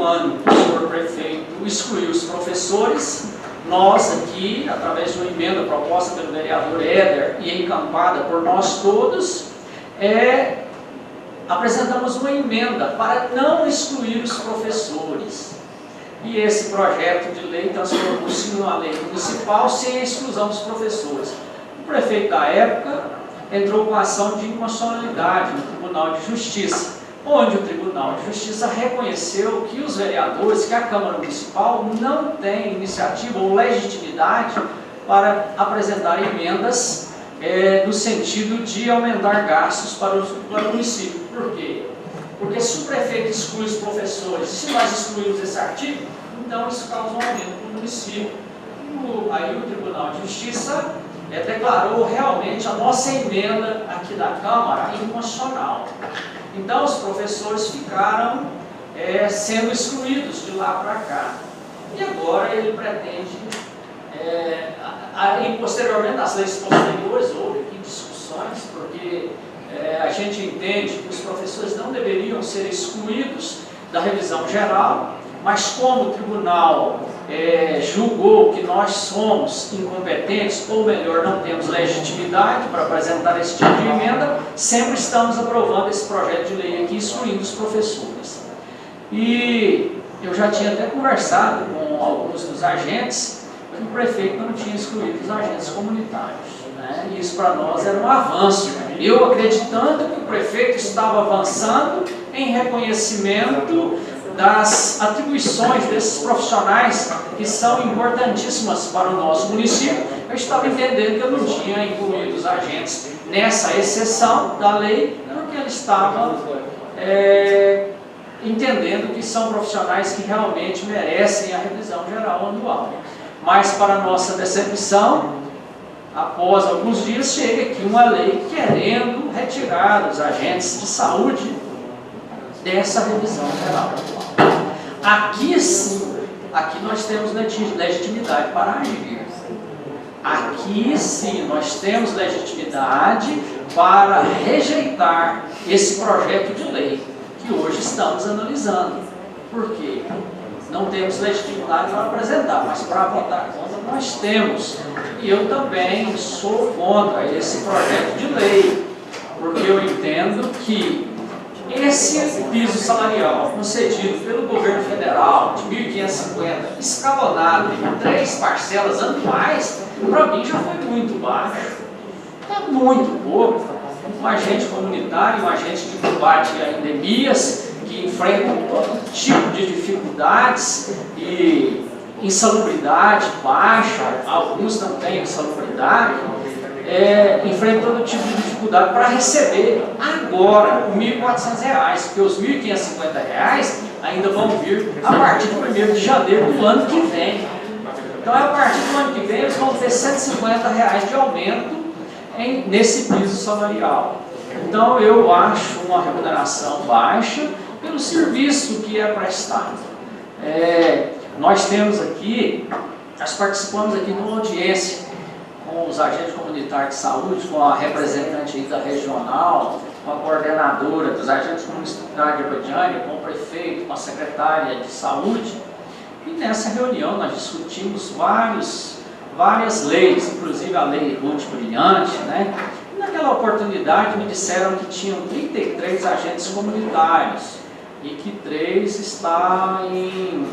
primeiro ano que o senhor prefeito excluiu os professores, nós aqui, através de uma emenda proposta pelo vereador Éder e encampada por nós todos, apresentamos uma emenda para não excluir os professores. E esse projeto de lei transformou-se numa lei municipal sem a exclusão dos professores. O prefeito da época entrou com ação de inconstitucionalidade no Tribunal de Justiça, onde o Tribunal de Justiça reconheceu que os vereadores, que a Câmara Municipal não tem iniciativa ou legitimidade para apresentar emendas no sentido de aumentar gastos para o município. Por quê? Porque se o prefeito exclui os professores, se nós excluirmos esse artigo, então isso causa um aumento no município. Aí o Tribunal de Justiça declarou realmente a nossa emenda aqui da Câmara inconstitucional. Então os professores ficaram sendo excluídos de lá para cá. E agora ele pretende, e posteriormente, nas leis posteriores, houve aqui discussões, porque a gente entende que os professores não deveriam ser excluídos da revisão geral, mas como o tribunal julgou que nós somos incompetentes, ou melhor, não temos legitimidade para apresentar esse tipo de emenda, sempre estamos aprovando esse projeto de lei aqui, excluindo os professores. E eu já tinha até conversado com alguns dos agentes, que o prefeito não tinha excluído os agentes comunitários. E isso para nós era um avanço. Eu acreditando que o prefeito estava avançando em reconhecimento das atribuições desses profissionais que são importantíssimas para o nosso município, eu estava entendendo que eu não tinha incluído os agentes nessa exceção da lei, porque ele estava entendendo que são profissionais que realmente merecem a revisão geral anual. Mas, para nossa decepção, após alguns dias, chega aqui uma lei querendo retirar os agentes de saúde dessa revisão geral anual. Aqui sim, aqui nós temos legitimidade para agir. Aqui sim, nós temos legitimidade para rejeitar esse projeto de lei que hoje estamos analisando. Por quê? Não temos legitimidade para apresentar, mas para votar contra nós temos. E eu também sou contra esse projeto de lei, porque eu entendo que esse piso salarial concedido pelo governo federal de 1.550, escalonado em 3 parcelas anuais, para mim já foi muito baixo. É muito pouco. Um agente comunitário, um agente de combate a endemias, que enfrentam todo tipo de dificuldades e insalubridade baixa, alguns não têm insalubridade, enfrentam todo tipo de dificuldade para receber agora R$ 1.400, porque os R$ 1.550 ainda vão vir a partir do 1º de janeiro do ano que vem. Então, a partir do ano que vem, eles vão ter R$ 150 de aumento nesse piso salarial. Então, eu acho uma remuneração baixa pelo serviço que é prestado. Nós temos aqui, nós participamos aqui de uma audiência com os agentes comunitários de saúde, com a representante da regional, com a coordenadora dos agentes comunitários de Abadiânia, com o prefeito, com a secretária de saúde. E nessa reunião nós discutimos várias leis, inclusive a lei Ruth Brilhante, né? E naquela oportunidade me disseram que tinham 33 agentes comunitários e que 3 está em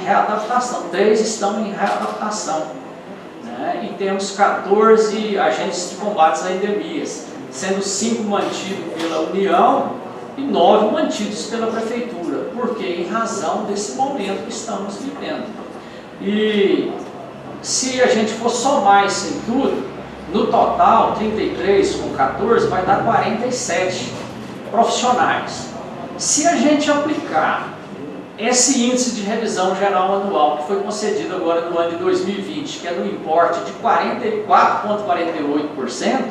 readaptação, 3 estão em readaptação, né? E temos 14 agentes de combate a endemias, sendo 5 mantidos pela União e 9 mantidos pela Prefeitura. Por quê? Em razão desse momento que estamos vivendo. E se a gente for somar isso em tudo, no total, 33 com 14 vai dar 47 profissionais. Se a gente aplicar esse índice de revisão geral anual, que foi concedido agora no ano de 2020, que é no importe de 44,48%,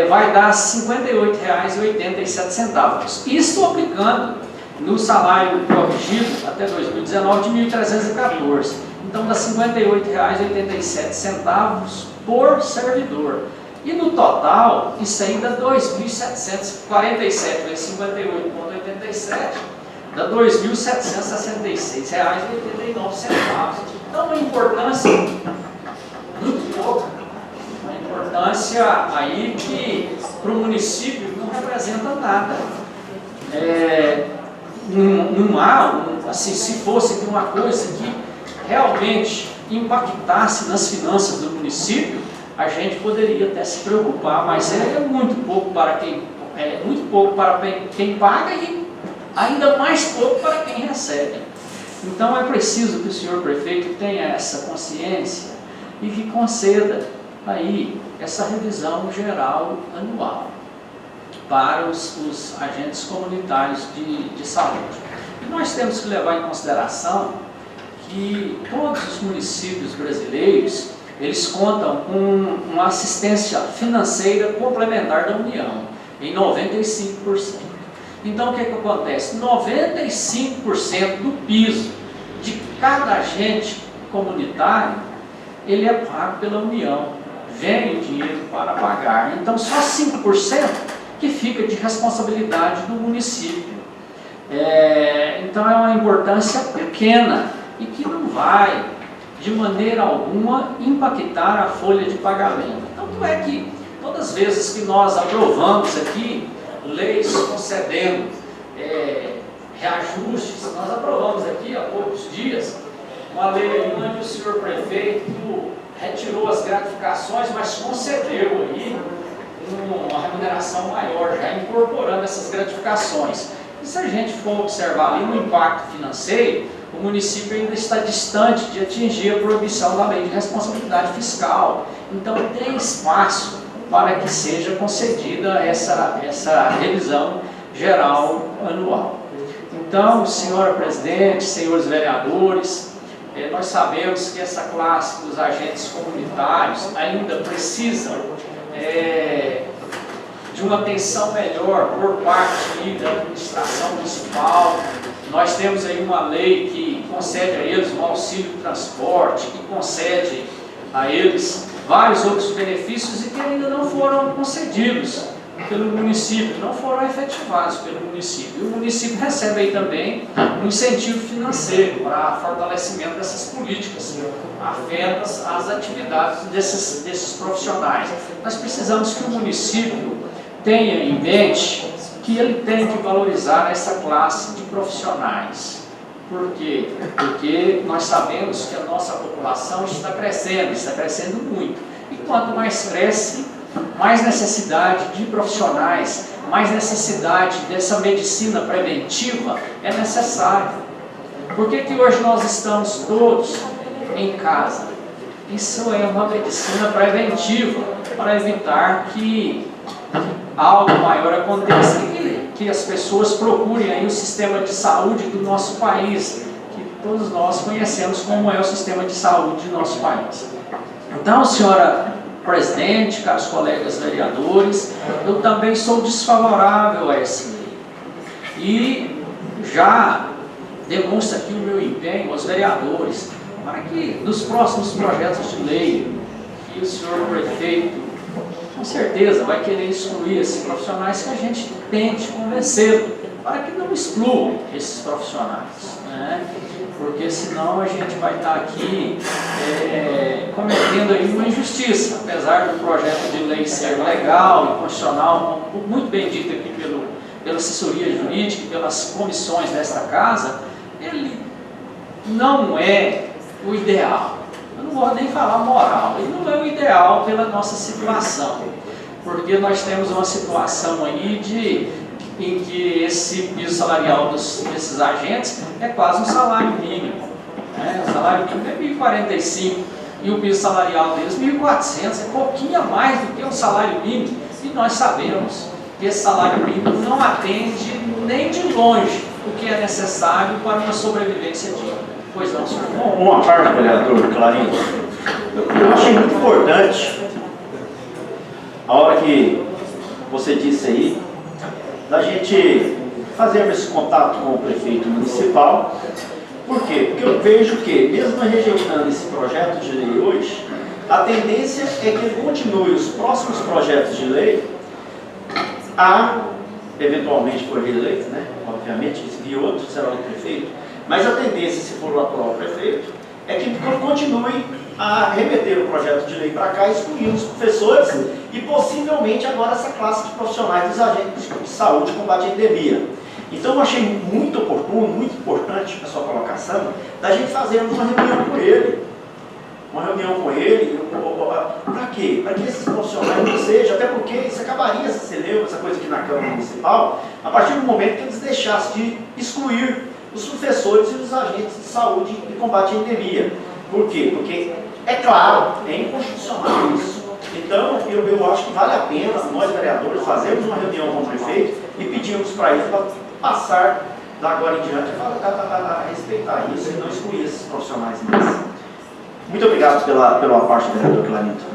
vai dar R$ 58,87. Isso aplicando no salário corrigido até 2019 de R$ 1.314. Então dá R$ 58,87 por servidor. E no total, isso ainda dá R$ 2.747, vezes 58,87, dá R$ 2.766,89. Então, uma importância muito pouca, uma importância aí que para o município não representa nada. Não há, assim, se fosse uma coisa que realmente impactasse nas finanças do município, a gente poderia até se preocupar, mas é muito pouco para quem paga e ainda mais pouco para quem recebe. Então é preciso que o senhor prefeito tenha essa consciência e que conceda aí essa revisão geral anual para os agentes comunitários de saúde. E nós temos que levar em consideração que todos os municípios brasileiros, eles contam com uma assistência financeira complementar da União, em 95%. Então o que acontece? 95% do piso de cada agente comunitário, ele é pago pela União, vem o dinheiro para pagar. Então só 5% que fica de responsabilidade do município. Então é uma importância pequena e que não vai, de maneira alguma, impactar a folha de pagamento. Tanto é que, todas as vezes que nós aprovamos aqui leis concedendo reajustes, nós aprovamos aqui há poucos dias uma lei onde o senhor prefeito retirou as gratificações, mas concedeu aí uma remuneração maior, já incorporando essas gratificações. E se a gente for observar ali no impacto financeiro, o município ainda está distante de atingir a proibição da lei de responsabilidade fiscal. Então tem espaço para que seja concedida essa revisão geral anual. Então, senhora presidente, senhores vereadores, nós sabemos que essa classe dos agentes comunitários ainda precisam de uma atenção melhor por parte da administração municipal. Nós temos aí uma lei que concede a eles um auxílio de transporte, que concede a eles vários outros benefícios e que ainda não foram concedidos pelo município, não foram efetivados pelo município. E o município recebe aí também um incentivo financeiro para fortalecimento dessas políticas afetas às atividades desses profissionais. Nós precisamos que o município tenha em mente que ele tem que valorizar essa classe de profissionais. Por quê? Porque nós sabemos que a nossa população está crescendo muito. E quanto mais cresce, mais necessidade de profissionais, mais necessidade dessa medicina preventiva é necessária. Por que hoje nós estamos todos em casa? Isso é uma medicina preventiva para evitar que algo maior aconteça, que as pessoas procurem aí o sistema de saúde do nosso país, que todos nós conhecemos como é o sistema de saúde do nosso país. Então, senhora presidente, caros colegas vereadores, eu também sou desfavorável a essa lei. E já demonstro aqui o meu empenho aos vereadores para que nos próximos projetos de lei que o senhor prefeito com certeza vai querer excluir esses profissionais, que a gente tente convencê-lo para que não excluam esses profissionais, né? Porque senão a gente vai estar aqui cometendo aí uma injustiça, apesar do projeto de lei ser legal e constitucional, muito bem dito aqui pela assessoria jurídica e pelas comissões desta casa, ele não é o ideal. Eu não vou nem falar moral, ele não é o ideal pela nossa situação, porque nós temos uma situação aí em que esse piso salarial desses agentes é quase um salário mínimo, né? O salário mínimo é 1.045 e o piso salarial deles 1.400, é pouquinho a mais do que um salário mínimo, e nós sabemos que esse salário mínimo não atende nem de longe o que é necessário para uma sobrevivência digna. Pois não, senhor? Uma parte, vereador Clarinho, eu achei muito importante a hora que você disse aí, da gente fazermos esse contato com o prefeito municipal. Por quê? Porque eu vejo que, mesmo rejeitando esse projeto de lei hoje, a tendência é que ele continue os próximos projetos de lei a, eventualmente for reeleito, né? obviamente, que se vier outro, será outro prefeito, mas a tendência, se for o atual prefeito, é que continue a remeter o projeto de lei para cá, excluindo os professores e possivelmente agora essa classe de profissionais dos agentes de saúde de combate à endemia. Então eu achei muito oportuno, muito importante a sua colocação, da gente fazermos uma reunião com ele. Para quê? Para que esses profissionais não sejam, até porque isso acabaria, se você leu essa coisa aqui na Câmara Municipal, a partir do momento que eles deixassem de excluir os professores e os agentes de saúde de combate à endemia. Por quê? Porque, é claro, é inconstitucional isso. Então, eu acho que vale a pena nós, vereadores, fazermos uma reunião com o prefeito e pedirmos para ele para passar da agora em diante a respeitar isso e não excluir esses profissionais mais. Muito obrigado pela parte, vereador Clarinto.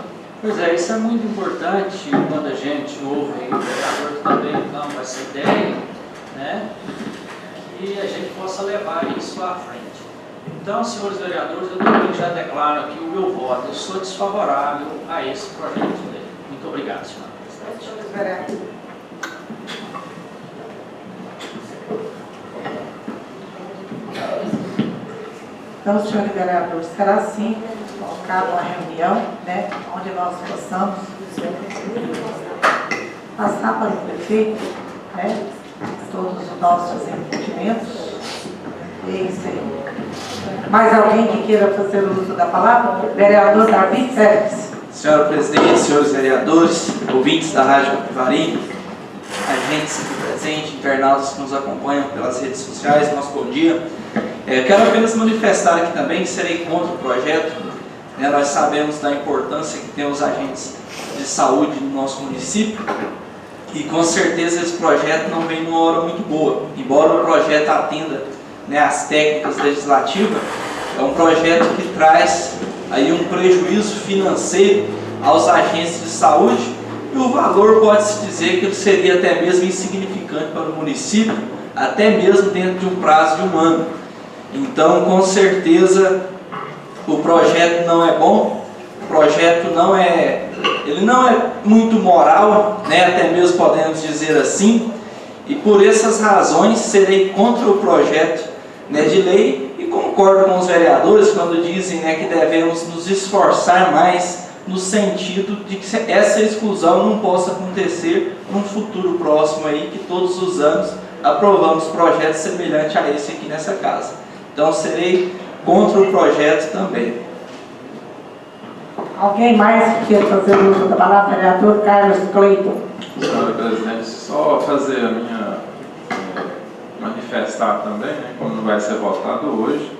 Pois é, isso é muito importante quando a gente ouve aí o vereador também então essa ideia, né? Que a gente possa levar isso à frente. Então, senhores vereadores, eu também já declaro aqui o meu voto. Eu sou desfavorável a esse projeto de lei. Muito obrigado, senhor presidente. Senhores vereadores. Então, senhores vereadores, será assim colocada uma reunião, né, onde nós possamos passar para o prefeito, né, todos os nossos entendimentos. É isso aí. Mais alguém que queira fazer uso da palavra? Vereador Davi Félix. Senhora presidente, senhores vereadores, ouvintes da Rádio Capivari, agentes aqui presentes, internautas que nos acompanham pelas redes sociais, nosso bom dia. Quero apenas manifestar aqui também que serei contra o projeto. Nós sabemos da importância que tem os agentes de saúde no nosso município e com certeza esse projeto não vem numa hora muito boa. Embora o projeto atenda, as técnicas legislativas, é um projeto que traz aí um prejuízo financeiro aos agentes de saúde e o valor pode-se dizer que ele seria até mesmo insignificante para o município, até mesmo dentro de um prazo de 1 ano. Então, com certeza, o projeto não é bom, o projeto não é muito moral, até mesmo podemos dizer assim, e por essas razões serei contra o projeto de lei e concordo com os vereadores quando dizem que devemos nos esforçar mais no sentido de que essa exclusão não possa acontecer num futuro próximo aí, que todos os anos aprovamos projetos semelhantes a esse aqui nessa casa. Então serei contra o projeto também. Alguém mais que queira fazer uso da palavra? Vereador Carlos Cleiton. Senhora presidente, só fazer a minha manifestar também, como não vai ser votado hoje,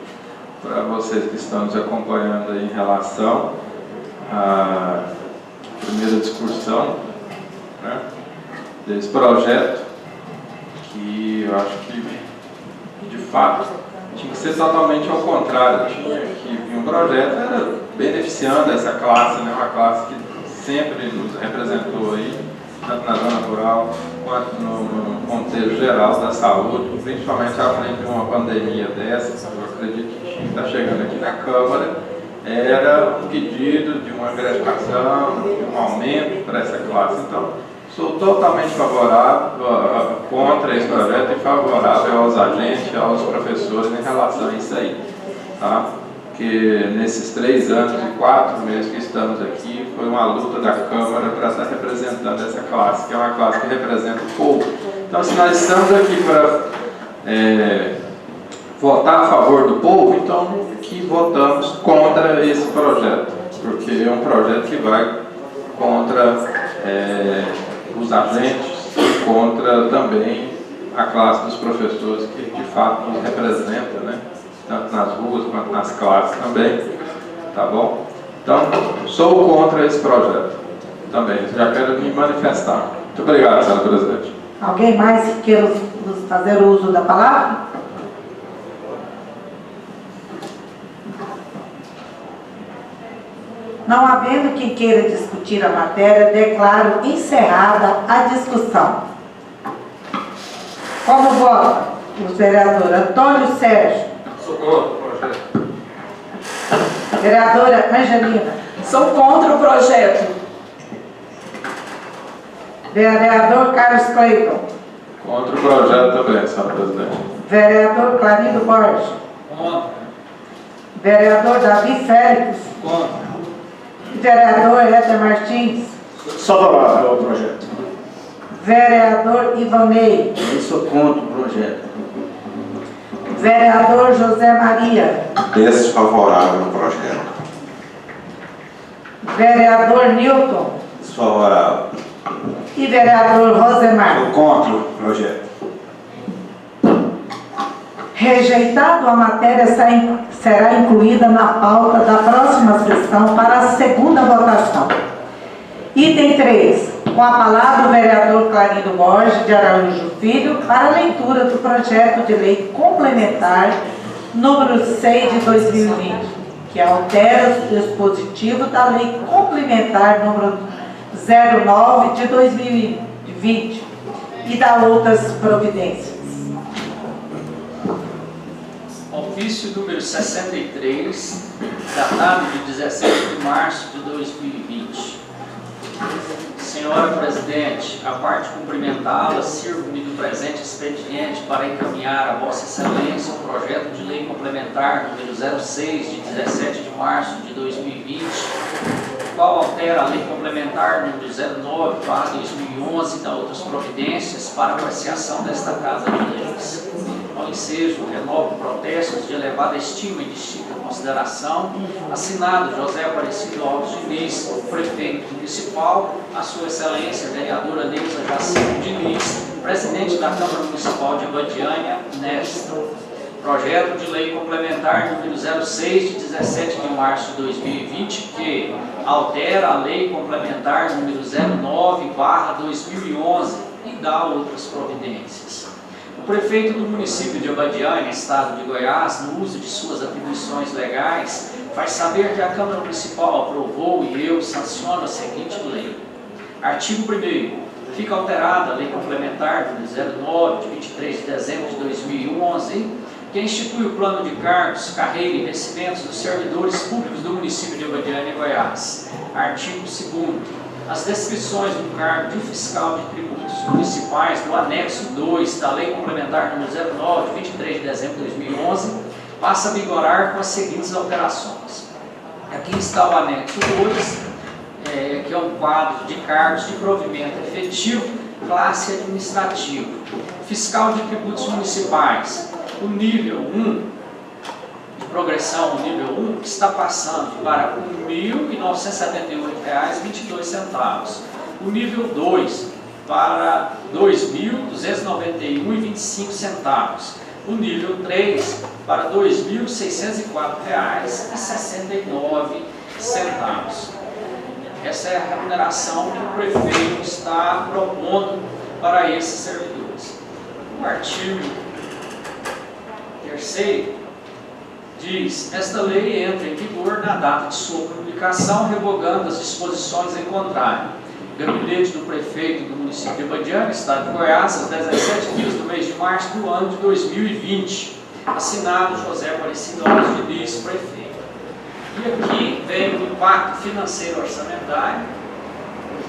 para vocês que estão nos acompanhando aí em relação à primeira discussão desse projeto, que eu acho que, de fato, tinha que ser totalmente ao contrário. Tinha que vir um projeto era beneficiando essa classe, uma classe que sempre nos representou aí, tanto na zona rural quanto no contexto geral da saúde, principalmente à frente de uma pandemia dessa, eu acredito que está chegando aqui na Câmara, era um pedido de uma gratificação, de um aumento para essa classe. Então, sou totalmente favorável, contra esse projeto e favorável aos agentes, aos professores em relação a isso aí, tá? Porque nesses 3 anos e 4 meses que estamos aqui, foi uma luta da Câmara para estar representando essa classe, que é uma classe que representa o povo. Então, se nós estamos aqui para votar a favor do povo, então que votamos contra esse projeto, porque é um projeto que vai contra os agentes, contra também a classe dos professores que de fato nos representa, tanto nas ruas quanto nas classes também, tá bom? Então, sou contra esse projeto também, já quero me manifestar. Muito obrigado, senhora presidente. Alguém mais que queira fazer uso da palavra? Não havendo quem queira discutir a matéria, declaro encerrada a discussão. Como vota o vereador Antônio Sérgio? Sou contra o projeto. Vereadora Angelina? Sou contra o projeto. Vereador Carlos Cleiton? Contra o projeto também, senhora presidente. Vereador Clarindo Borges. Contra. Vereador Davi Félix. Contra. Vereador Éder Martins. Favorável ao projeto. Vereador Ivanei. Eu sou contra o projeto. Vereador José Maria. Desfavorável ao projeto. Vereador Newton. Desfavorável. E vereador Rosemar. Sou contra o projeto. Rejeitado, a matéria será incluída na pauta da próxima sessão para a segunda votação. Item 3. Com a palavra o vereador Clarindo Borges de Araújo Filho para a leitura do projeto de lei complementar número 6 de 2020, que altera o dispositivo da lei complementar número 09 de 2020 e dá outras providências. Ofício número 63, datado de 17 de março de 2020. Senhora Presidente, a parte cumprimentá-la, sirvo-me do presente expediente para encaminhar a Vossa Excelência o projeto de lei complementar número 06 de 17 de março de 2020, o qual altera a lei complementar número 09/2011 e dá outras providências para apreciação desta Casa de Leis. Ao ensejo, renovo protestos de elevada estima e distinta consideração, assinado José Aparecido Alves Diniz, prefeito municipal, a sua excelência, vereadora Neuza Jacinto Diniz, presidente da Câmara Municipal de Abadiânia, nesta. Projeto de lei complementar número 06 de 17 de março de 2020, que altera a lei complementar número 09/2011 e dá outras providências. O prefeito do município de Abadiânia, estado de Goiás, no uso de suas atribuições legais, faz saber que a Câmara Municipal aprovou e eu sanciono a seguinte lei. Artigo 1º. Fica alterada a lei complementar número 09 de 23 de dezembro de 2011, que institui o plano de cargos, carreira e vencimentos dos servidores públicos do município de Abadiânia, Goiás. Artigo 2º. As descrições do cargo de fiscal de tributos municipais do anexo 2 da Lei Complementar número 09, de 23 de dezembro de 2011, passa a vigorar com as seguintes alterações. Aqui está o anexo 2, que é um quadro de cargos de provimento efetivo, classe administrativo. Fiscal de tributos municipais, o nível 1, de progressão, o nível 1, está passando para R$ 1.978,22. O nível 2 para R$ 2.291,25. O nível 3 para R$ 2.604,69. Essa é a remuneração que o prefeito está propondo para esses servidores. O artigo 3º diz: esta lei entra em vigor na data de sua publicação, revogando as disposições em contrário. Gabinete do prefeito do município de Abadiânia, estado de Goiás, às 17 dias do mês de março do ano de 2020. Assinado José Aparecido Alves Diniz, prefeito. E aqui vem o impacto financeiro orçamentário,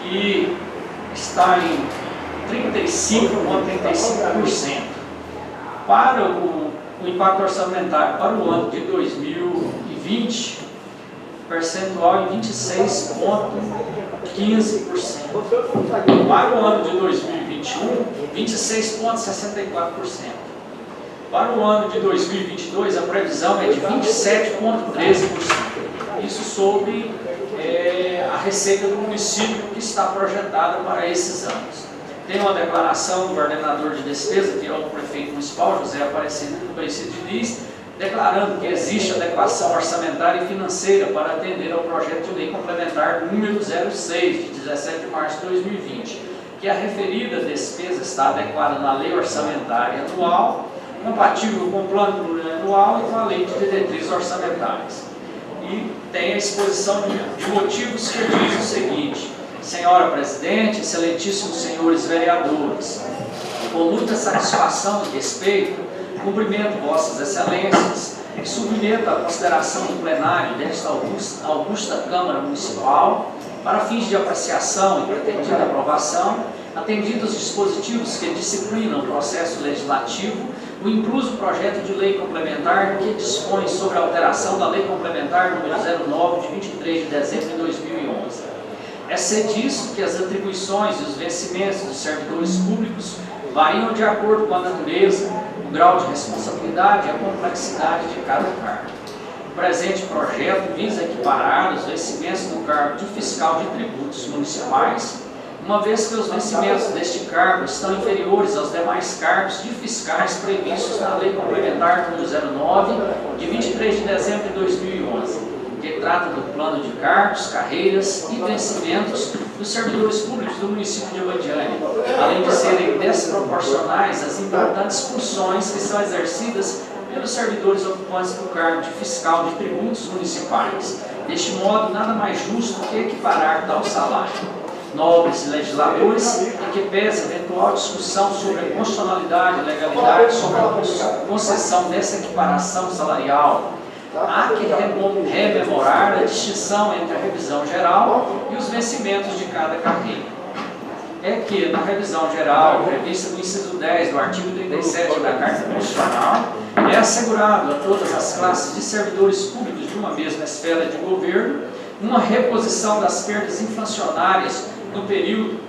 que está em 35,35%. Para o impacto orçamentário para o ano de 2020, percentual em 26,15%. Para o ano de 2021, 26,64%. Para o ano de 2022, a previsão é de 27,13%. Isso sobre a receita do município que está projetada para esses anos. Tem uma declaração do ordenador de despesa, que é o prefeito municipal, José Aparecido Diniz, declarando que existe adequação orçamentária e financeira para atender ao projeto de lei complementar número 06, de 17 de março de 2020, que a referida despesa está adequada na lei orçamentária anual, compatível com o plano plurianual e com a lei de diretrizes orçamentárias. E tem a exposição de motivos que diz o seguinte: Senhora Presidente, excelentíssimos senhores vereadores, com muita satisfação e respeito, cumprimento vossas excelências e submeto à consideração do plenário desta augusta Câmara Municipal, para fins de apreciação e pretendida aprovação, Atendidos os dispositivos que disciplinam o processo legislativo, o incluso projeto de lei complementar que dispõe sobre a alteração da Lei Complementar nº 09, de 23 de dezembro de 2011. É ser disso que as atribuições e os vencimentos dos servidores públicos variam de acordo com a natureza, o grau de responsabilidade e a complexidade de cada cargo. O presente projeto visa equiparar os vencimentos do cargo de fiscal de tributos municipais, uma vez que os vencimentos deste cargo estão inferiores aos demais cargos de fiscais previstos na Lei Complementar nº 09, de 23 de dezembro de 2011, que trata do plano de cargos, carreiras e vencimentos dos servidores públicos do município de Abadiânia, além de serem desproporcionais às importantes funções que são exercidas pelos servidores ocupantes do cargo de fiscal de tributos municipais. Deste modo, nada mais justo que equiparar tal salário. Nobres legisladores, em que pese eventual discussão sobre a constitucionalidade e legalidade sobre a concessão dessa equiparação salarial, há que rememorar a distinção entre a revisão geral e os vencimentos de cada carreira. É que, na revisão geral, prevista no inciso 10 do artigo 37 da Carta Constitucional, é assegurado a todas as classes de servidores públicos de uma mesma esfera de governo uma reposição das perdas inflacionárias no período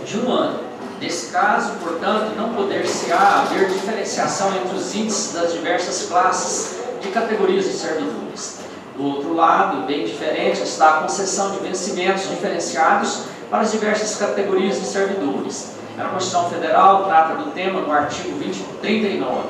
de um ano. Nesse caso, portanto, não poder-se-á haver diferenciação entre os índices das diversas classes de categorias de servidores. Do outro lado, bem diferente, está a concessão de vencimentos diferenciados para as diversas categorias de servidores. A Constituição Federal trata do tema no artigo 39,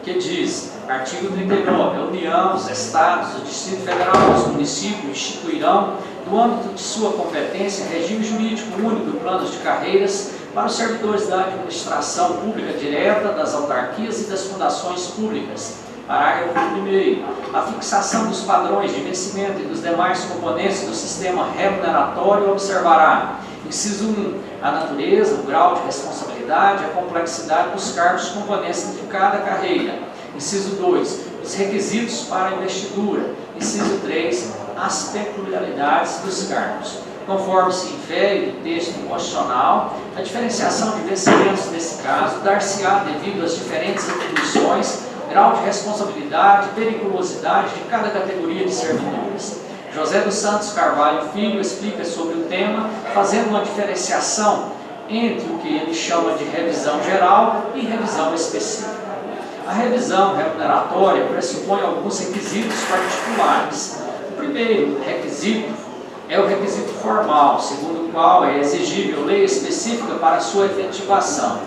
que diz: artigo 39, a União, os Estados, o Distrito Federal, os municípios instituirão, no âmbito de sua competência, regime jurídico único e planos de carreiras para os servidores da administração pública direta, das autarquias e das fundações públicas. Parágrafo 1º. A fixação dos padrões de vencimento e dos demais componentes do sistema remuneratório observará: inciso 1, a natureza, o grau de responsabilidade, a complexidade dos cargos componentes de cada carreira. Inciso 2, os requisitos para a investidura. Inciso 3, as peculiaridades dos cargos. Conforme se infere do texto constitucional, a diferenciação de vencimentos nesse caso dar-se-á devido às diferentes atribuições, grau de responsabilidade e periculosidade de cada categoria de servidores. José dos Santos Carvalho Filho explica sobre o tema, fazendo uma diferenciação entre o que ele chama de revisão geral e revisão específica. A revisão remuneratória pressupõe alguns requisitos particulares. O primeiro requisito é o requisito formal, segundo o qual é exigível lei específica para sua efetivação.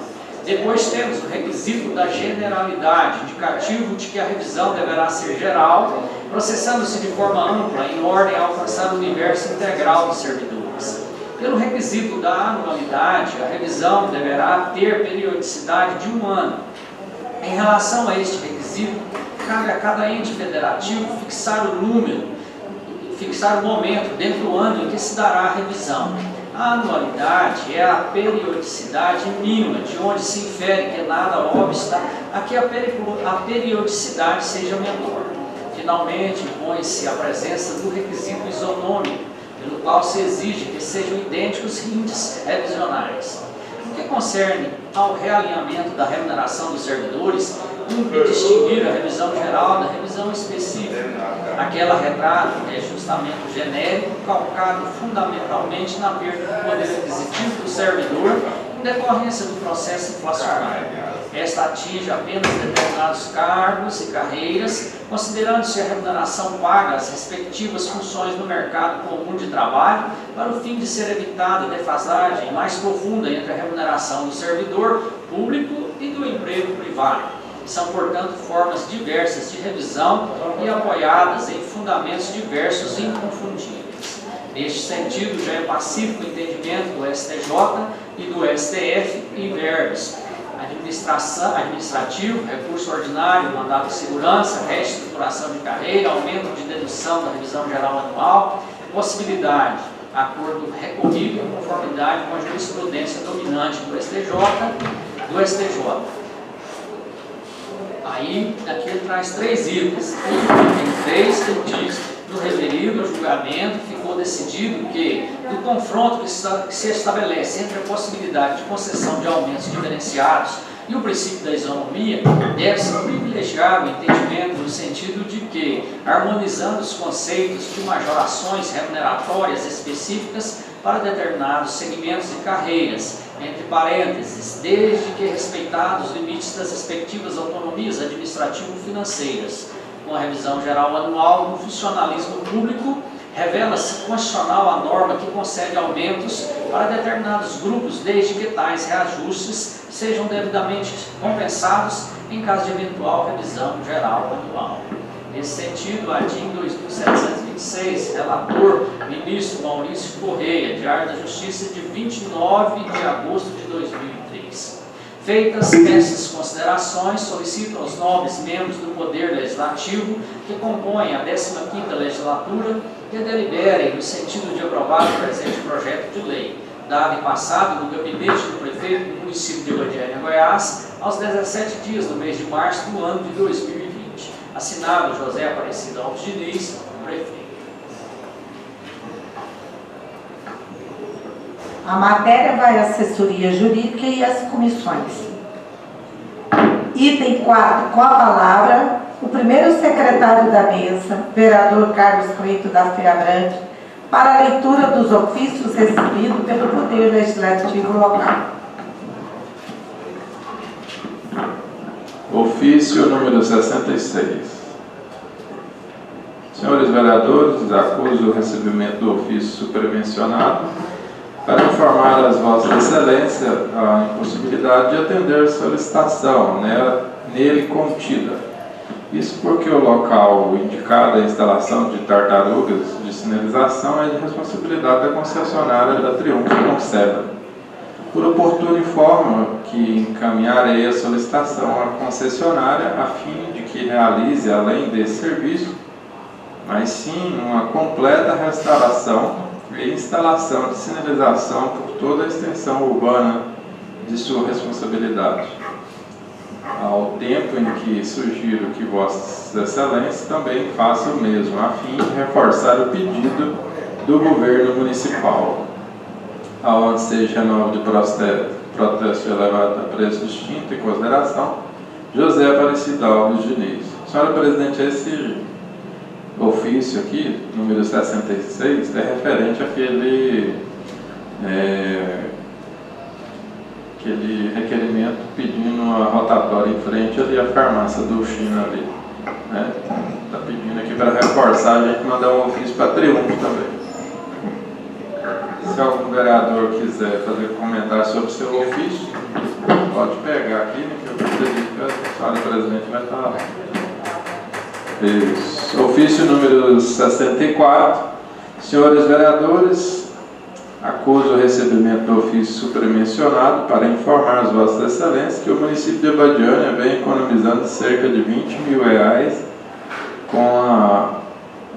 Depois temos o requisito da generalidade, indicativo de que a revisão deverá ser geral, processando-se de forma ampla, em ordem a alcançar o universo integral dos servidores. Pelo requisito da anualidade, a revisão deverá ter periodicidade de 1 ano. Em relação a este requisito, cabe a cada ente federativo fixar o número, fixar o momento dentro do ano em que se dará a revisão. A anualidade é a periodicidade mínima, de onde se infere que nada obsta a que a periodicidade seja menor. Finalmente, impõe-se a presença do requisito isonômico, pelo qual se exige que sejam idênticos índices revisionais. No que concerne ao realinhamento da remuneração dos servidores, cumpre distinguir a revisão geral da revisão específica. Aquela retrata é ajustamento genérico, calcado fundamentalmente na perda do poder aquisitivo do servidor em decorrência do processo inflacionário. Esta atinge apenas determinados cargos e carreiras, considerando-se a remuneração paga às respectivas funções no mercado comum de trabalho, para o fim de ser evitada a defasagem mais profunda entre a remuneração do servidor público e do emprego privado. São, portanto, formas diversas de revisão e apoiadas em fundamentos diversos e inconfundíveis. Neste sentido, já é pacífico o entendimento do STJ e do STF em verbos: administrativo, recurso ordinário, mandato de segurança, reestruturação de carreira, aumento de dedução da revisão geral anual, possibilidade, acordo recorrido em conformidade com a jurisprudência dominante do STJ. Aí, aqui ele traz 3 itens. Item 3, que diz: do referido julgamento, ficou decidido que, do confronto que se estabelece entre a possibilidade de concessão de aumentos diferenciados e o princípio da isonomia, deve-se privilegiar o entendimento no sentido de que, harmonizando os conceitos de majorações remuneratórias específicas para determinados segmentos e carreiras, entre parênteses, desde que respeitados os limites das respectivas autonomias administrativo-financeiras, com a revisão geral anual no funcionalismo público, revela-se constitucional a norma que concede aumentos para determinados grupos, desde que tais reajustes sejam devidamente compensados em caso de eventual revisão geral anual. Nesse sentido, a DIN 2726, relator, ministro Maurício Correia, Diário da Justiça, de 29 de agosto de 2003. Feitas essas considerações, solicito aos nobres membros do Poder Legislativo que compõem a 15ª Legislatura que deliberem no sentido de aprovar o presente projeto de lei, dado e passado no gabinete do prefeito do município de Goiânia, Goiás, aos 17 dias do mês de março do ano de 2020. Assinado José Aparecido Alves Diniz, prefeito. A matéria vai à assessoria jurídica e às comissões. Item 4, com a palavra, o primeiro secretário da mesa, vereador Carlos Cleito da Feabrante, para a leitura dos ofícios recebidos pelo Poder Legislativo local. Ofício número 66. Senhores vereadores, acuso o recebimento do ofício supervencionado para informar as vossas excelências a impossibilidade de atender solicitação nele contida. Isso porque o local indicado a instalação de tartarugas de sinalização é de responsabilidade da concessionária da Triunfo Concebra. Por oportuno informo que encaminharei a solicitação à concessionária a fim de que realize, além desse serviço, mas sim uma completa restauração e instalação de sinalização por toda a extensão urbana de sua responsabilidade. Ao tempo em que sugiro que Vossas Excelências também façam o mesmo, a fim de reforçar o pedido do governo municipal, aonde seja nome de protesto elevado a preço distinto em consideração, José Aparecido Alves Diniz. Senhora Presidente, esse ofício aqui, número 66, é referente àquele requerimento pedindo uma rotatória em frente ali à farmácia do China ali. Está pedindo aqui para reforçar, a gente mandar um ofício para Triunfo também. Se algum vereador quiser fazer comentário sobre o seu ofício, pode pegar aqui, né, que eu acredito que a senhora presidente vai estar lá. Isso. Ofício número 64. Senhores vereadores, acuso o recebimento do ofício supermencionado para informar as vossas excelências que o município de Abadiânia vem economizando cerca de R$20 mil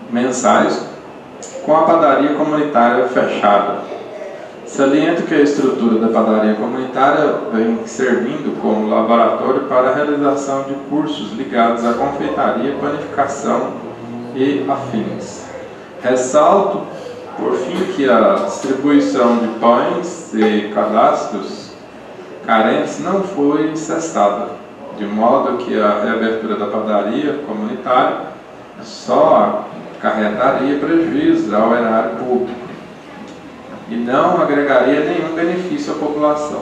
mensais com a padaria comunitária fechada. Saliento que a estrutura da padaria comunitária vem servindo como laboratório para a realização de cursos ligados à confeitaria, panificação e afins. Ressalto, por fim, que a distribuição de pães e cadastros carentes não foi cessada, de modo que a reabertura da padaria comunitária só acarretaria prejuízo ao erário público e não agregaria nenhum benefício à população.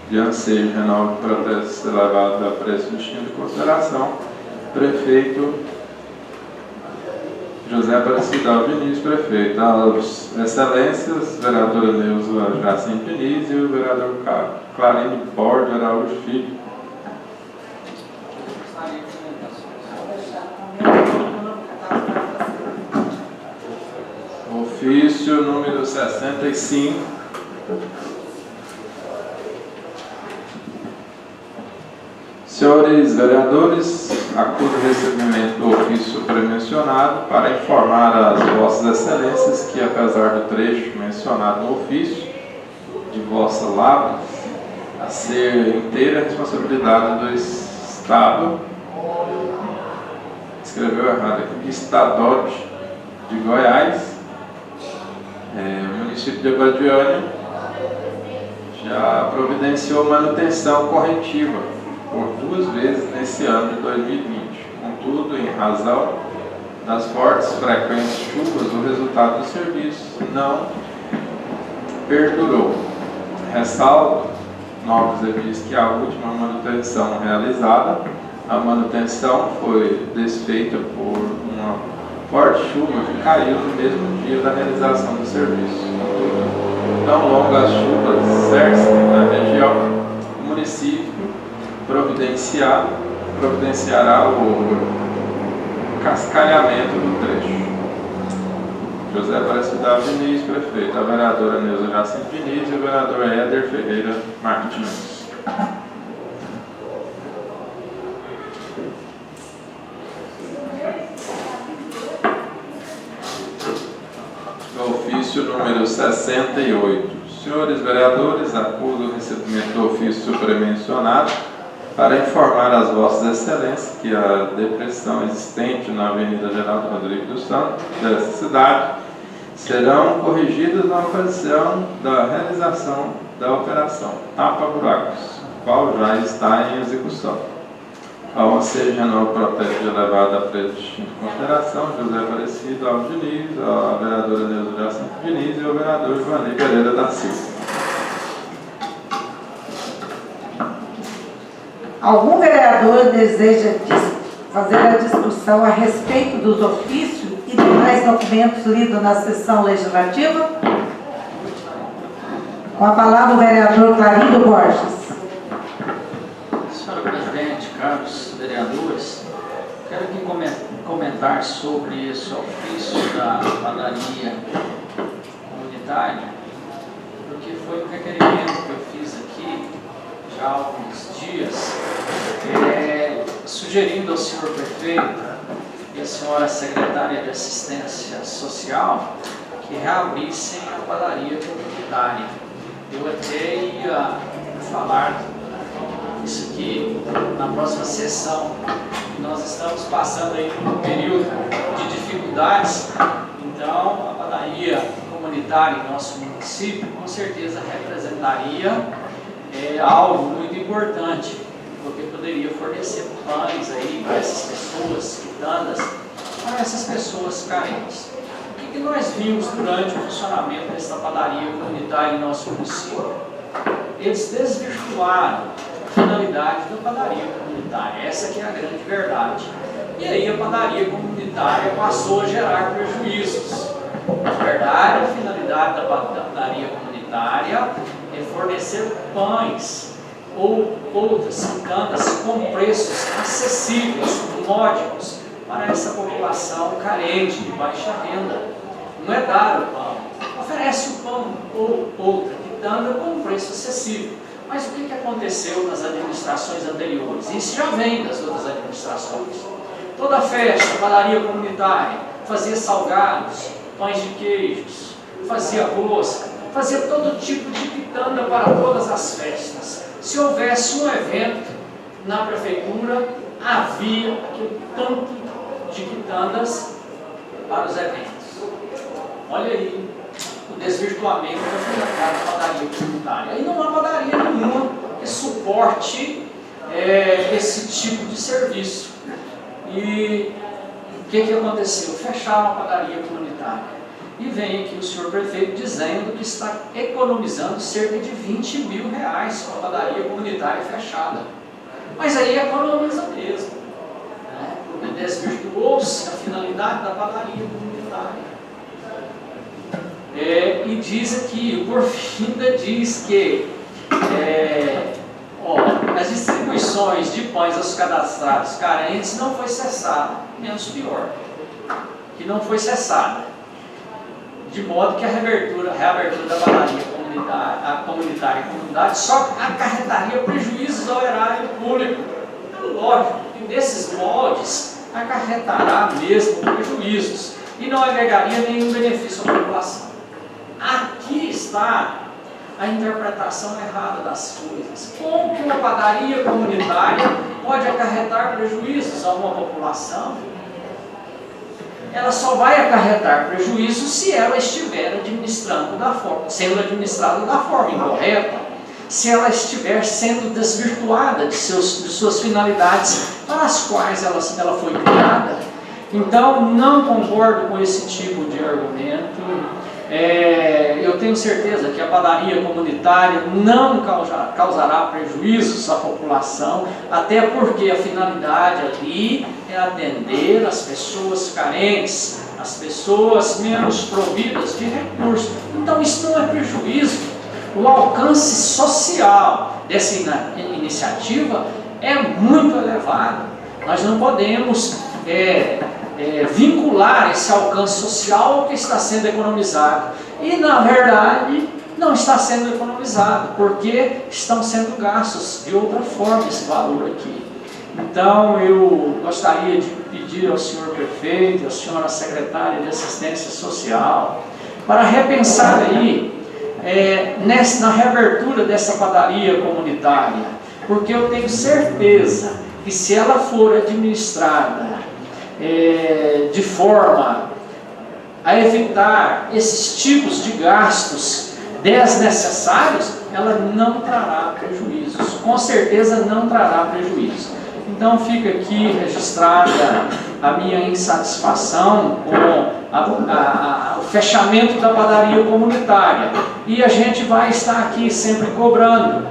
De anseio renal de protesto elevado a preço distinto de consideração, prefeito José Aparecido Alves Diniz, prefeito. As excelências, vereadora Neuza Jacinto Diniz e o vereador Clarino Borges Araújo Filho. Ofício número 65. Senhores vereadores, acuso o recebimento do ofício premencionado para informar às vossas excelências que, apesar do trecho mencionado no ofício, de vossa lábia, a ser inteira responsabilidade do Estado, escreveu errado aqui, Estadote de Goiás. O município de Abadiânia já providenciou manutenção corretiva por 2 vezes nesse ano de 2020. Contudo, em razão das fortes frequentes chuvas, o resultado do serviço não perdurou. Ressalto, novos diz que a última manutenção realizada, a manutenção foi desfeita por uma forte chuva que caiu no mesmo dia da realização do serviço. Contudo, tão longas chuvas cercam na região, o município providenciará o cascalhamento do trecho. José Aparecido Diniz, prefeito, a vereadora Neuza Jacinto Diniz e o vereador Éder Ferreira Martins. Ofício número 68. Senhores vereadores, acuso o recebimento do ofício supramencionado para informar às vossas excelências que a depressão existente na Avenida Geraldo Rodrigues dos Santos dessa cidade serão corrigidas na ocasião da realização da operação Tapa-Buracos, qual já está em execução. Ao seja no protesto de elevada presente em consideração, José Aparecido Alves Diniz, a vereadora Neuza Jacinto Diniz e o vereador Joanny Pereira da Silva. Algum vereador deseja fazer a discussão a respeito dos ofícios e demais documentos lidos na sessão legislativa? Com a palavra o vereador Clarindo Borges. Senhora Presidente, caros vereadores, quero aqui comentar sobre esse ofício da padaria comunitária, porque foi um requerimento que eu fiz aqui já há alguns dias, sugerindo ao senhor prefeito e à senhora secretária de assistência social que reabrissem a padaria comunitária. Eu até ia falar isso aqui na próxima sessão. Nós estamos passando aí por um período de dificuldades, então a padaria comunitária em nosso município com certeza representaria algo muito importante, porque poderia fornecer pães aí para essas pessoas, quitandas, para essas pessoas carentes. O que nós vimos durante o funcionamento dessa padaria comunitária em nosso município? Eles desvirtuaram a finalidade da padaria comunitária, essa que é a grande verdade. E aí a padaria comunitária passou a gerar prejuízos. Na verdade, a finalidade da padaria comunitária é fornecer pães ou outras quitandas com preços acessíveis, módicos, para essa população carente, de baixa renda. Não é dar o pão, oferece o pão ou outra quitanda com um preço acessível. Mas o que aconteceu nas administrações anteriores? Isso já vem das outras administrações. Toda festa, padaria comunitária, fazia salgados, pães de queijos, fazia rosca, fazia todo tipo de quitanda para todas as festas. Se houvesse um evento na prefeitura, havia aquele tanto de quitandas para os eventos. Olha aí o desvirtuamento da finalidade da padaria comunitária. Aí não há padaria nenhuma que suporte esse tipo de serviço. E o que aconteceu? Fecharam a padaria comunitária. E vem aqui o senhor prefeito dizendo que está economizando cerca de R$20 mil com a padaria comunitária fechada. Mas aí economiza mesmo, né? Porque desvirtuou-se a finalidade da padaria comunitária. E diz aqui, por fim ainda diz que as distribuições de pães aos cadastrados carentes não foi cessada, menos pior, que não foi cessada. De modo que a reabertura da padaria comunitária e comunidade só acarretaria prejuízos ao erário público. É lógico que nesses moldes acarretará mesmo prejuízos e não agregaria nenhum benefício à população. Aqui está a interpretação errada das coisas. Como que uma padaria comunitária pode acarretar prejuízos a uma população? ela só vai acarretar prejuízo se ela estiver sendo administrada da forma incorreta, se ela estiver sendo desvirtuada de suas finalidades para as quais ela foi criada. Então, não concordo com esse tipo de argumento. Eu tenho certeza que a padaria comunitária não causará prejuízos à população, até porque a finalidade ali é atender as pessoas carentes, as pessoas menos providas de recursos. Então, isso não é prejuízo. O alcance social dessa iniciativa é muito elevado. Nós não podemos vincular esse alcance social ao que está sendo economizado. E, na verdade, não está sendo economizado, porque estão sendo gastos de outra forma esse valor aqui. Então, eu gostaria de pedir ao senhor prefeito, à senhora secretária de Assistência Social, para repensar aí, na reabertura dessa padaria comunitária, porque eu tenho certeza que se ela for administrada de forma a evitar esses tipos de gastos desnecessários, ela não trará prejuízos, com certeza não trará prejuízo. Então fica aqui registrada a minha insatisfação com o fechamento da padaria comunitária, e a gente vai estar aqui sempre cobrando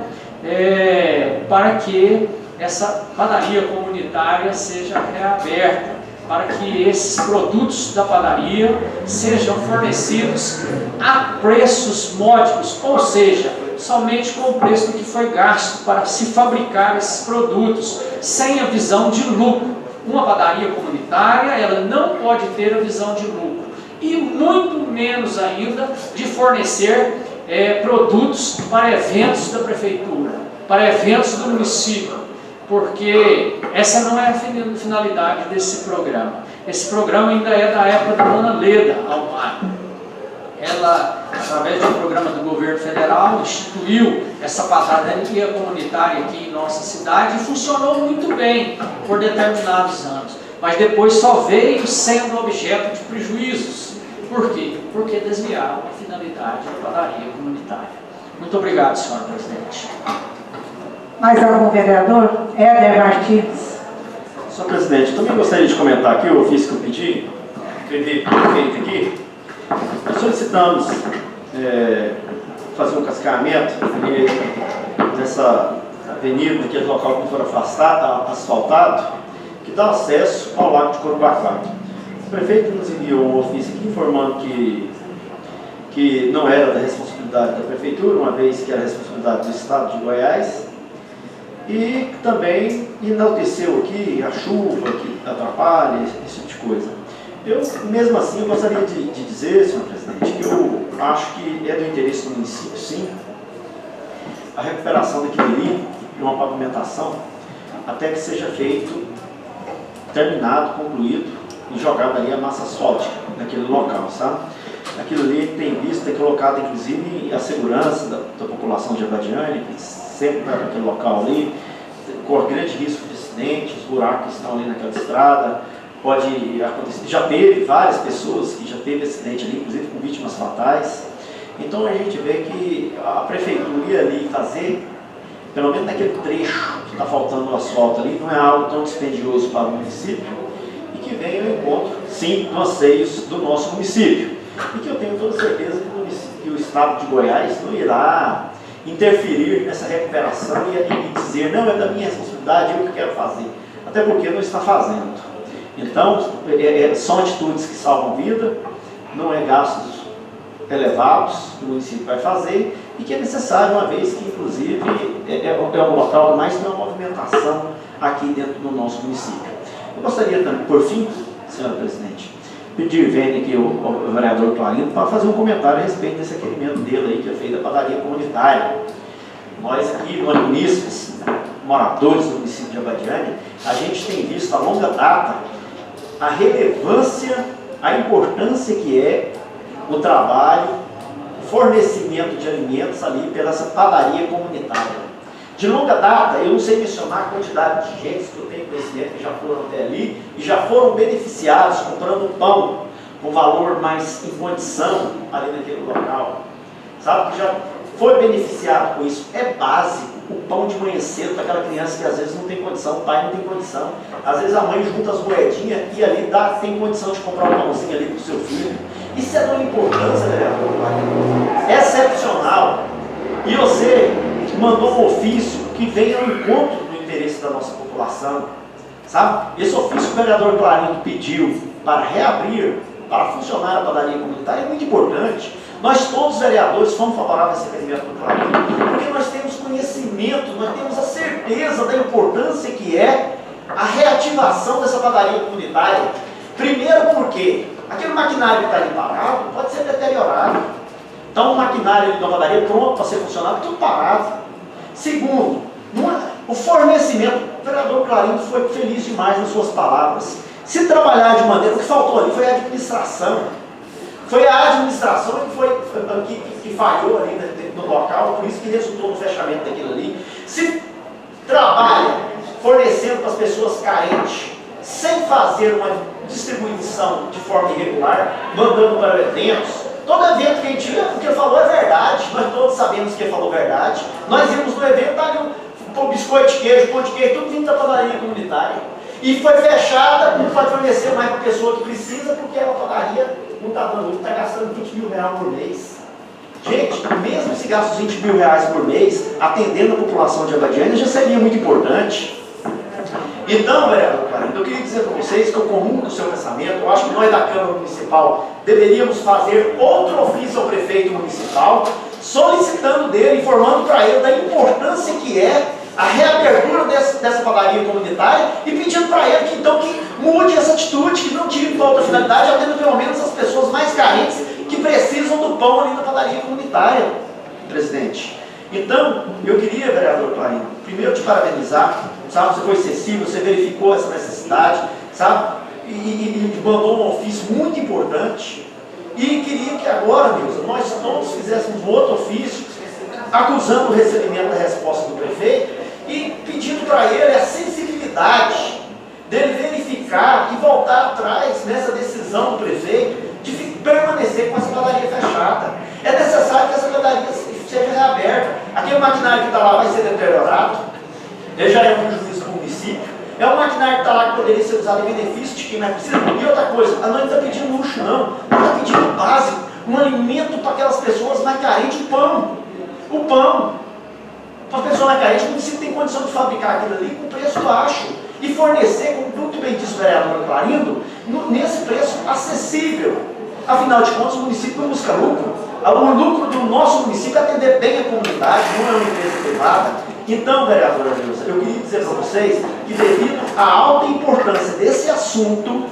para que essa padaria comunitária seja reaberta, para que esses produtos da padaria sejam fornecidos a preços módicos, ou seja, somente com o preço que foi gasto para se fabricar esses produtos, sem a visão de lucro. Uma padaria comunitária, ela não pode ter a visão de lucro, e muito menos ainda de fornecer produtos para eventos da prefeitura, para eventos do município, porque essa não é a finalidade desse programa. Esse programa ainda é da época da Dona Leda Almada. Ela, através de um programa do governo federal, instituiu essa padaria comunitária aqui em nossa cidade, e funcionou muito bem por determinados anos, mas depois só veio sendo objeto de prejuízos. Por quê? Porque desviaram a finalidade da padaria comunitária. Muito obrigado, senhora presidente. Mais algum vereador? Éder Martins. Senhor presidente, também gostaria de comentar aqui o ofício que eu pedi, feito aqui. Nós solicitamos fazer um cascamento nessa avenida, naquele local que for asfaltado, que dá acesso ao Lago de Corumbatuba. O prefeito nos enviou um ofício aqui informando que não era da responsabilidade da prefeitura, uma vez que era responsabilidade do Estado de Goiás, e também enalteceu aqui a chuva que atrapalha, esse tipo de coisa. Eu, mesmo assim, eu gostaria de dizer, senhor presidente, que eu acho que é do interesse do município, sim, a recuperação daquele ali, de uma pavimentação, até que seja terminado, concluído, e jogado ali a massa asfáltica naquele local, sabe? Aquilo ali tem visto, tem colocado, inclusive, a segurança da população de Abadiânia, que sempre está naquele local ali, corre grande risco de acidente, os buracos que estão ali naquela estrada, pode acontecer. Já teve várias pessoas que já teve acidente ali, inclusive com vítimas fatais. Então a gente vê que a prefeitura ia ali fazer, pelo menos naquele trecho que está faltando o asfalto ali, não é algo tão dispendioso para o município, e que vem ao encontro, sim, dos anseios do nosso município. E que eu tenho toda certeza que o Estado de Goiás não irá interferir nessa recuperação e dizer, não, é da minha responsabilidade, eu que quero fazer. Até porque não está fazendo. Então, são atitudes que salvam vida, não é gastos elevados que o município vai fazer, e que é necessário, uma vez que, inclusive, é um local mais de uma movimentação aqui dentro do nosso município. Eu gostaria também, por fim, senhora presidente, pedir, vem aqui o vereador Clarindo, para fazer um comentário a respeito desse requerimento dele aí, que é feito da padaria comunitária. Nós aqui, munícipes, moradores do município de Abadiânia, a gente tem visto a longa data a relevância, a importância que é o trabalho, o fornecimento de alimentos ali pela essa padaria comunitária. De longa data, eu não sei mencionar a quantidade de gente que eu tenho conhecimento que já foram até ali e já foram beneficiados comprando pão com valor mais em condição ali naquele local. Sabe, que já foi beneficiado com isso. É básico. O pão de manhã cedo para aquela criança que às vezes não tem condição, o pai não tem condição. Às vezes a mãe junta as moedinhas e ali tem condição de comprar um pãozinho ali para o seu filho. Isso é de uma importância, vereador, excepcional. E você mandou um ofício que vem ao encontro do interesse da nossa população. Sabe? Esse ofício que o vereador Clarindo pediu para reabrir, para funcionar a padaria comunitária é muito importante. Nós todos, vereadores, fomos favoráveis a esse requerimento do Clarindo, porque nós temos conhecimento, nós temos a certeza da importância que é a reativação dessa padaria comunitária. Primeiro porque aquele maquinário que está ali parado pode ser deteriorado. Então o maquinário da padaria pronto para ser funcionado, tudo parado. Segundo, o fornecimento, o vereador Clarindo foi feliz demais nas suas palavras. Se trabalhar de maneira, o que faltou ali foi a administração. Foi a administração que falhou ali no local, por isso que resultou no fechamento daquilo ali. Se trabalha fornecendo para as pessoas carentes, sem fazer uma distribuição de forma irregular, mandando para eventos, todo evento que a gente ia, o que ele falou é verdade, nós todos sabemos que ele falou verdade. Nós íamos no evento, tá ali um biscoito de queijo, pão de queijo, tudo vindo da padaria comunitária. E foi fechada, não pode fornecer mais para a pessoa que precisa, porque a padaria não está dando, está gastando 20 mil reais por mês. Gente, mesmo se gasta 20 mil reais por mês, atendendo a população de Abadiânia, já seria muito importante. Então, vereador Clarindo, eu queria dizer para vocês que eu comungo do seu pensamento. Eu acho que nós da Câmara Municipal deveríamos fazer outro ofício ao prefeito municipal, solicitando dele, informando para ele da importância que é a reabertura dessa padaria comunitária e pedindo para ele que então que mude essa atitude, que não tire para outra finalidade, atendendo pelo menos as pessoas mais carentes que precisam do pão ali na padaria comunitária, presidente. Então, eu queria, vereador Clarindo, primeiro te parabenizar, sabe, você foi sensível, você verificou essa necessidade, sabe, e mandou um ofício muito importante. E queria que agora, Nilza, nós todos fizéssemos um outro ofício, acusando o recebimento da resposta do prefeito e pedindo para ele a sensibilidade dele verificar e voltar atrás nessa decisão do prefeito de permanecer com essa padaria fechada. É necessário que essa padaria seja reaberta. Aquele maquinário que está lá vai ser deteriorado, ele já é um prejuízo para o município. É um maquinário que está lá que poderia ser usado em benefício de quem mais precisa. E outra coisa, a não está pedindo luxo não, ela está pedindo o básico, um alimento para aquelas pessoas mais carentes, o pão. O pão. Para as pessoas mais carentes, o município tem condição de fabricar aquilo ali com preço baixo e fornecer, como muito bem disse o vereador Clarindo, nesse preço acessível. Afinal de contas, o município não busca lucro. O lucro do nosso município é atender bem a comunidade, não é uma empresa privada. Então, vereadora Nilza, eu queria dizer para vocês que devido à alta importância desse assunto,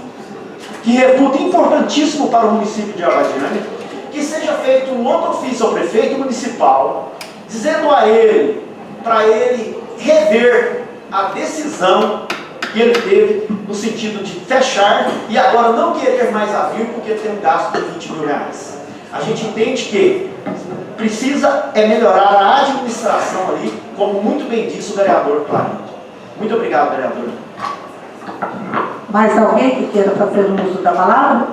que reputa importantíssimo para o município de Abadiânia, que seja feito um outro ofício ao prefeito municipal, dizendo a ele, para ele rever a decisão que ele teve no sentido de fechar e agora não querer mais abrir porque tem um gasto de 20 mil reais. A gente entende que precisa melhorar a administração ali, como muito bem disse o vereador Clarindo. Muito obrigado, vereador. Mais alguém que queira fazer o uso da palavra?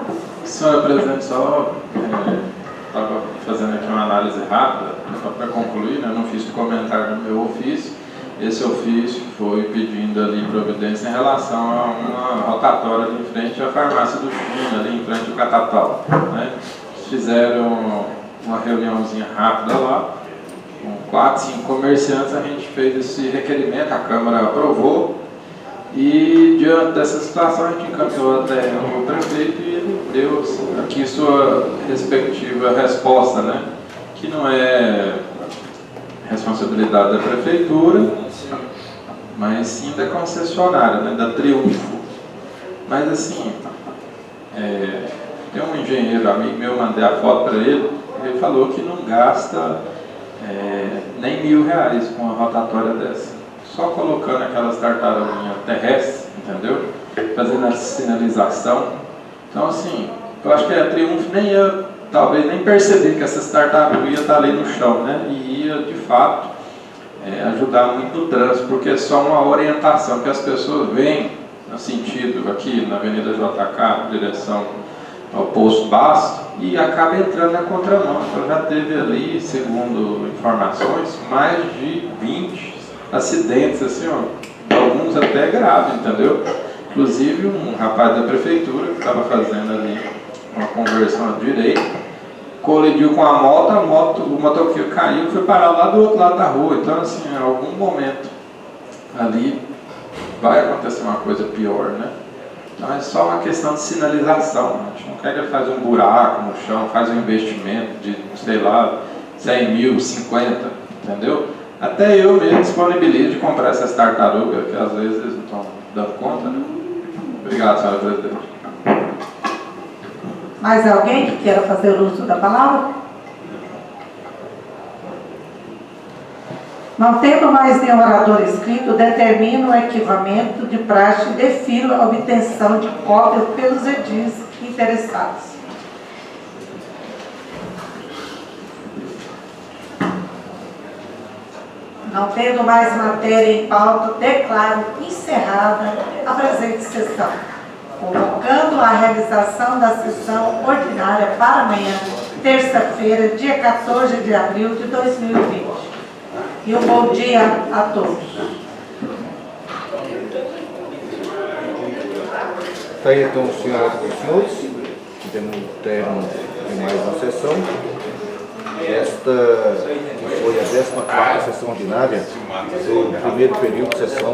Senhora presidente, só estava fazendo aqui uma análise rápida, só para concluir, né, não fiz comentário no meu ofício. Esse ofício foi pedindo ali providência em relação a uma rotatória ali em frente à farmácia do China, ali em frente ao Catatal, né? Fizeram uma reuniãozinha rápida lá, com 4, 5 comerciantes, a gente fez esse requerimento, a Câmara aprovou, e diante dessa situação a gente encaminhou até o prefeito e ele deu aqui sua respectiva resposta, né? Que não é responsabilidade da prefeitura, mas sim da concessionária, né? Da Triunfo. Mas assim, tem um engenheiro amigo meu, mandei a foto para ele, ele falou que não gasta nem R$1.000 com uma rotatória dessa. Só colocando aquelas tartaruguinhas terrestres, entendeu? Fazendo a sinalização. Então assim, eu acho que a Triunfo nem ia, talvez nem perceber que essas tartarugas iam estar ali no chão, né? E ia de fato ajudar muito no trânsito, porque é só uma orientação que as pessoas veem no sentido aqui na Avenida JK, direção ao Posto Basto, e acaba entrando na contramão. Então já teve ali, segundo informações, mais de 20 acidentes, assim, ó, alguns até graves, entendeu? Inclusive um rapaz da prefeitura que estava fazendo ali uma conversão à direita, colidiu com a moto, o motoqueiro caiu e foi parar lá do outro lado da rua. Então, assim, em algum momento ali vai acontecer uma coisa pior, né? Então é só uma questão de sinalização. A gente não quer que ele faça um buraco no chão, faz um investimento de, sei lá, 100 mil, 50, entendeu? Até eu mesmo disponibilizo de comprar essas tartarugas, que às vezes eles não estão dando conta, né? Obrigado, senhora presidente. Mais alguém que queira fazer uso da palavra? Não tendo mais nenhum orador inscrito, determino o arquivamento de praxe e defiro a obtenção de cópias pelos edis interessados. Não tendo mais matéria em pauta, declaro encerrada a presente sessão, convocando a realização da sessão ordinária para amanhã, terça-feira, dia 14 de abril de 2020. E um bom dia a todos. Está aí então, senhoras e senhores, temos termo de mais uma sessão. Esta foi a 14ª sessão ordinária do primeiro período de sessão